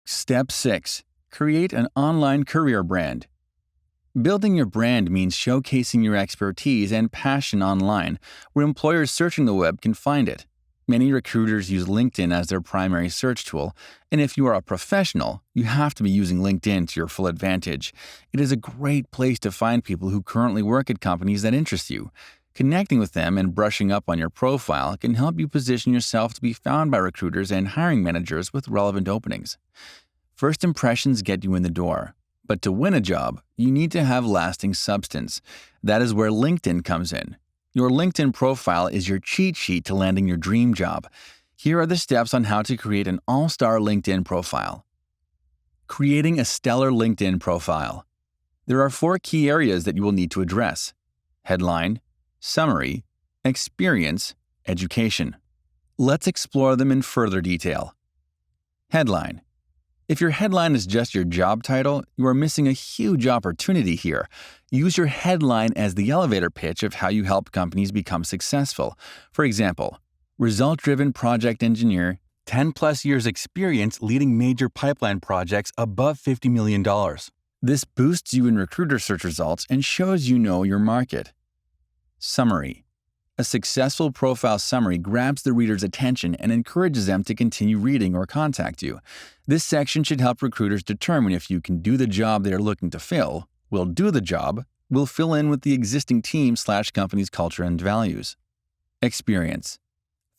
Step 6. Create an online career brand. Building your brand means showcasing your expertise and passion online, where employers searching the web can find it. Many recruiters use LinkedIn as their primary search tool, and if you are a professional, you have to be using LinkedIn to your full advantage. It is a great place to find people who currently work at companies that interest you. Connecting with them and brushing up on your profile can help you position yourself to be found by recruiters and hiring managers with relevant openings. First impressions get you in the door, but to win a job, you need to have lasting substance. That is where LinkedIn comes in. Your LinkedIn profile is your cheat sheet to landing your dream job. Here are the steps on how to create an all-star LinkedIn profile. Creating a stellar LinkedIn profile. There are 4 key areas that you will need to address: headline, summary, experience, education. Let's explore them in further detail. Headline. If your headline is just your job title, you are missing a huge opportunity here. Use your headline as the elevator pitch of how you help companies become successful. For example, result-driven project engineer, 10+ years experience leading major pipeline projects above $50 million. This boosts you in recruiter search results and shows you know your market. Summary. A successful profile summary grabs the reader's attention and encourages them to continue reading or contact you. This section should help recruiters determine if you can do the job they are looking to fill, will do the job, will fill in with the existing team/company's culture and values. Experience.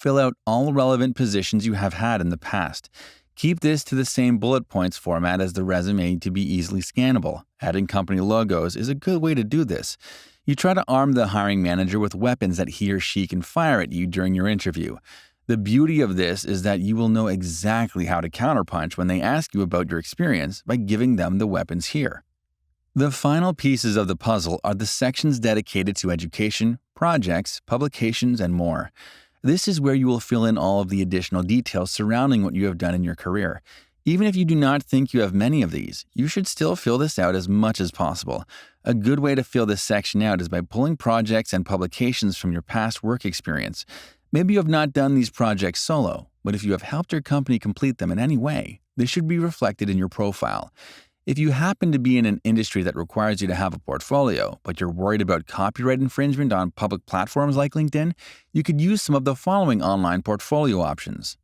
Fill out all relevant positions you have had in the past. Keep this to the same bullet points format as the resume to be easily scannable. Adding company logos is a good way to do this. You try to arm the hiring manager with weapons that he or she can fire at you during your interview. The beauty of this is that you will know exactly how to counterpunch when they ask you about your experience by giving them the weapons here. The final pieces of the puzzle are the sections dedicated to education, projects, publications, and more. This is where you will fill in all of the additional details surrounding what you have done in your career. Even if you do not think you have many of these, you should still fill this out as much as possible. A good way to fill this section out is by pulling projects and publications from your past work experience. Maybe you have not done these projects solo, but if you have helped your company complete them in any way, they should be reflected in your profile. If you happen to be in an industry that requires you to have a portfolio, but you're worried about copyright infringement on public platforms like LinkedIn, you could use some of the following online portfolio options.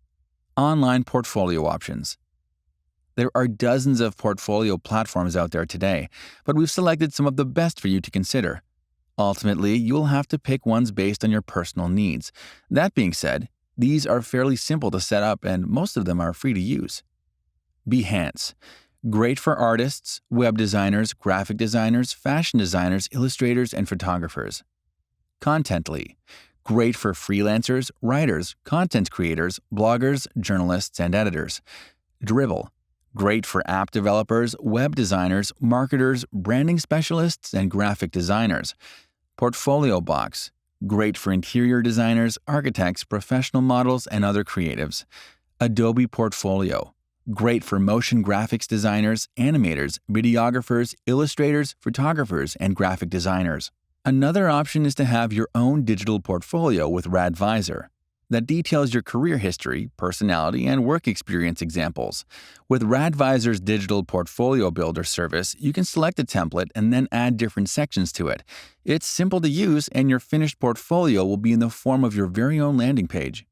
Online portfolio options. There are dozens of portfolio platforms out there today, but we've selected some of the best for you to consider. Ultimately, you'll have to pick ones based on your personal needs. That being said, these are fairly simple to set up and most of them are free to use. Behance. Great for artists, web designers, graphic designers, fashion designers, illustrators, and photographers. Contently. Great for freelancers, writers, content creators, bloggers, journalists, and editors. Dribbble. Great for app developers, web designers, marketers, branding specialists, and graphic designers. Portfolio Box. Great for interior designers, architects, professional models, and other creatives. Adobe Portfolio. Great for motion graphics designers, animators, videographers, illustrators, photographers, and graphic designers. Another option is to have your own digital portfolio with Radviser that details your career history, personality, and work experience examples. With Radviser's digital portfolio builder service, you can select a template and then add different sections to it. It's simple to use, and your finished portfolio will be in the form of your very own landing page.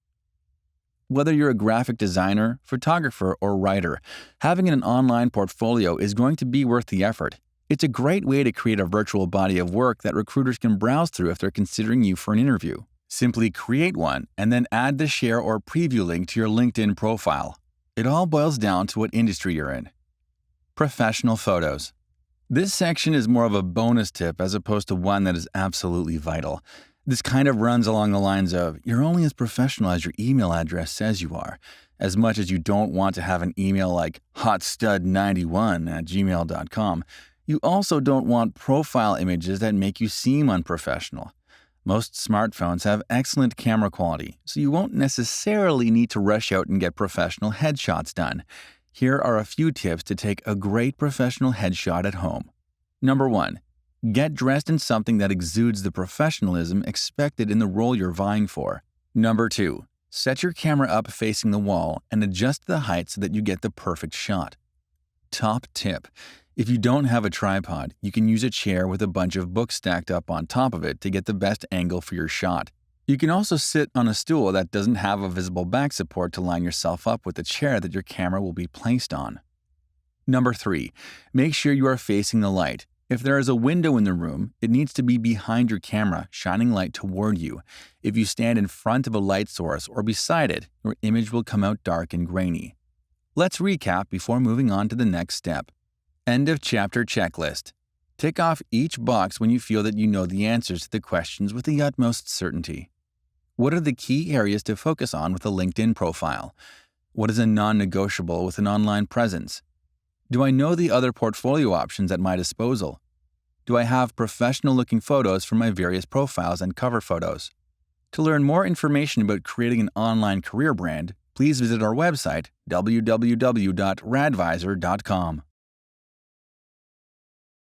Whether you're a graphic designer, photographer, or writer, having an online portfolio is going to be worth the effort. It's a great way to create a virtual body of work that recruiters can browse through if they're considering you for an interview. Simply create one and then add the share or preview link to your LinkedIn profile. It all boils down to what industry you're in. Professional photos. This section is more of a bonus tip as opposed to one that is absolutely vital. This kind of runs along the lines of, you're only as professional as your email address says you are. As much as you don't want to have an email like hotstud91@gmail.com, you also don't want profile images that make you seem unprofessional. Most smartphones have excellent camera quality, so you won't necessarily need to rush out and get professional headshots done. Here are a few tips to take a great professional headshot at home. Number 1. Get dressed in something that exudes the professionalism expected in the role you're vying for. Number 2. Set your camera up facing the wall and adjust the height so that you get the perfect shot. Top tip. If you don't have a tripod, you can use a chair with a bunch of books stacked up on top of it to get the best angle for your shot. You can also sit on a stool that doesn't have a visible back support to line yourself up with the chair that your camera will be placed on. Number 3. Make sure you are facing the light. If there is a window in the room, it needs to be behind your camera, shining light toward you. If you stand in front of a light source or beside it, your image will come out dark and grainy. Let's recap before moving on to the next step. End of chapter checklist. Tick off each box when you feel that you know the answers to the questions with the utmost certainty. What are the key areas to focus on with a LinkedIn profile? What is a non-negotiable with an online presence? Do I know the other portfolio options at my disposal? Do I have professional-looking photos for my various profiles and cover photos? To learn more information about creating an online career brand, please visit our website, www.radviser.com.